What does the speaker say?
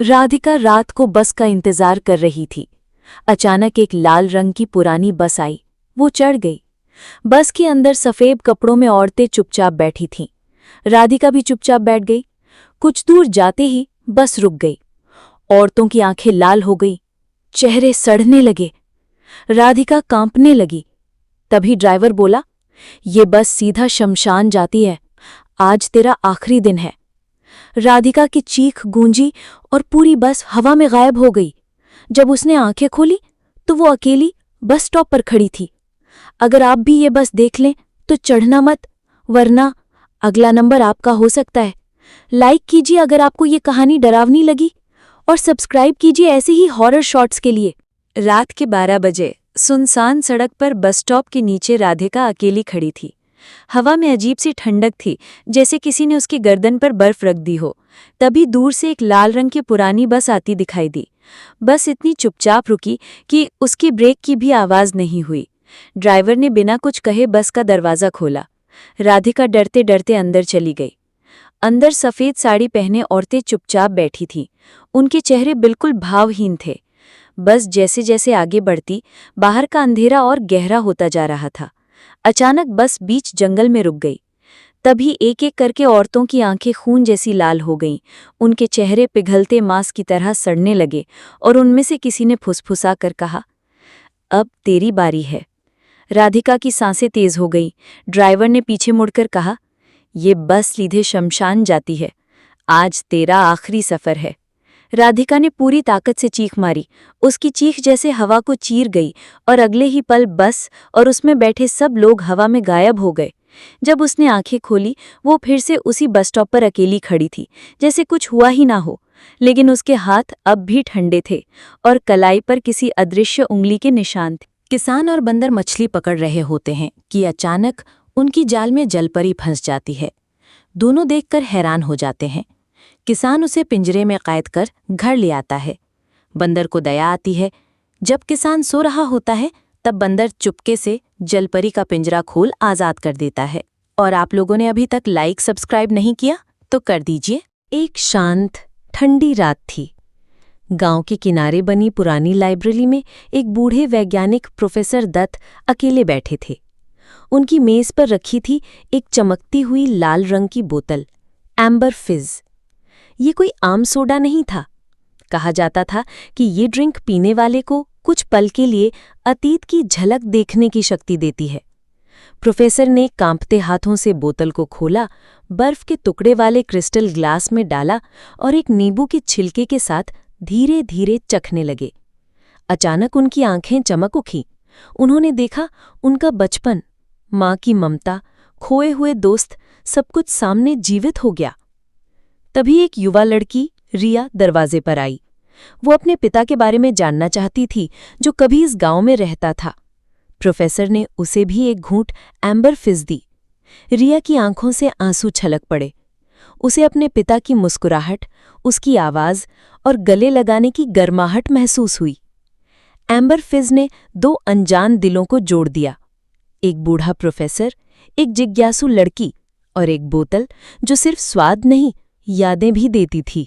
राधिका रात को बस का इंतजार कर रही थी। अचानक एक लाल रंग की पुरानी बस आई। वो चढ़ गई। बस के अंदर सफेद कपड़ों में औरतें चुपचाप बैठी थीं। राधिका भी चुपचाप बैठ गई। कुछ दूर जाते ही बस रुक गई। औरतों की आंखें लाल हो गई, चेहरे सड़ने लगे। राधिका कांपने लगी। तभी ड्राइवर बोला, "ये बस सीधा शमशान जाती है। आज तेरा आखिरी दिन है।" राधिका की चीख गूंजी और पूरी बस हवा में गायब हो गई। जब उसने आंखें खोली तो वो अकेली बस स्टॉप पर खड़ी थी। अगर आप भी ये बस देख लें तो चढ़ना मत, वरना अगला नंबर आपका हो सकता है। लाइक कीजिए अगर आपको ये कहानी डरावनी लगी और सब्सक्राइब कीजिए ऐसे ही हॉरर शॉट्स के लिए। रात के 12 बजे सुनसान सड़क पर बस स्टॉप के नीचे राधिका अकेली खड़ी थी। हवा में अजीब सी ठंडक थी, जैसे किसी ने उसकी गर्दन पर बर्फ रख दी हो। तभी दूर से एक लाल रंग की पुरानी बस आती दिखाई दी। बस इतनी चुपचाप रुकी कि उसकी ब्रेक की भी आवाज नहीं हुई। ड्राइवर ने बिना कुछ कहे बस का दरवाजा खोला। राधिका डरते डरते अंदर चली गई। अंदर सफेद साड़ी पहने औरतें चुपचाप बैठी थीं। उनके चेहरे बिल्कुल भावहीन थे। बस जैसे जैसे आगे बढ़ती, बाहर का अंधेरा और गहरा होता जा रहा था। अचानक बस बीच जंगल में रुक गई। तभी एक एक करके औरतों की आंखें खून जैसी लाल हो गईं। उनके चेहरे पिघलते मांस की तरह सड़ने लगे और उनमें से किसी ने फुसफुसा कर कहा, "अब तेरी बारी है।" राधिका की सांसें तेज हो गईं। ड्राइवर ने पीछे मुड़कर कहा, "ये बस सीधे शमशान जाती है। आज तेरा आखिरी सफर है।" राधिका ने पूरी ताकत से चीख मारी। उसकी चीख जैसे हवा को चीर गई और अगले ही पल बस और उसमें बैठे सब लोग हवा में गायब हो गए। जब उसने आंखें खोली, वो फिर से उसी बस स्टॉप पर अकेली खड़ी थी, जैसे कुछ हुआ ही ना हो। लेकिन उसके हाथ अब भी ठंडे थे और कलाई पर किसी अदृश्य उंगली के निशान थे। किसान और बंदर मछली पकड़ रहे होते हैं कि अचानक उनकी जाल में जलपरी फंस जाती है। दोनों देखकर हैरान हो जाते हैं। किसान उसे पिंजरे में कैद कर घर ले आता है। बंदर को दया आती है। जब किसान सो रहा होता है तब बंदर चुपके से जलपरी का पिंजरा खोल आज़ाद कर देता है। और आप लोगों ने अभी तक लाइक सब्सक्राइब नहीं किया तो कर दीजिए। एक शांत ठंडी रात थी। गांव के किनारे बनी पुरानी लाइब्रेरी में एक बूढ़े वैज्ञानिक प्रोफेसर दत्त अकेले बैठे थे। उनकी मेज पर रखी थी एक चमकती हुई लाल रंग की बोतल, एम्बर फिज। ये कोई आम सोडा नहीं था। कहा जाता था कि ये ड्रिंक पीने वाले को कुछ पल के लिए अतीत की झलक देखने की शक्ति देती है। प्रोफेसर ने कांपते हाथों से बोतल को खोला, बर्फ के टुकड़े वाले क्रिस्टल ग्लास में डाला और एक नींबू के छिलके के साथ धीरे धीरे चखने लगे। अचानक उनकी आंखें चमक उठी। उन्होंने देखा उनका बचपन, माँ की ममता, खोए हुए दोस्त, सब कुछ सामने जीवित हो गया। तभी एक युवा लड़की रिया दरवाजे पर आई। वो अपने पिता के बारे में जानना चाहती थी, जो कभी इस गांव में रहता था। प्रोफेसर ने उसे भी एक घूंट एम्बर फिज दी। रिया की आंखों से आंसू छलक पड़े। उसे अपने पिता की मुस्कुराहट, उसकी आवाज और गले लगाने की गर्माहट महसूस हुई। एम्बर फिज ने दो अनजान दिलों को जोड़ दिया, एक बूढ़ा प्रोफेसर, एक जिज्ञासु लड़की और एक बोतल जो सिर्फ स्वाद नहीं, यादें भी देती थी।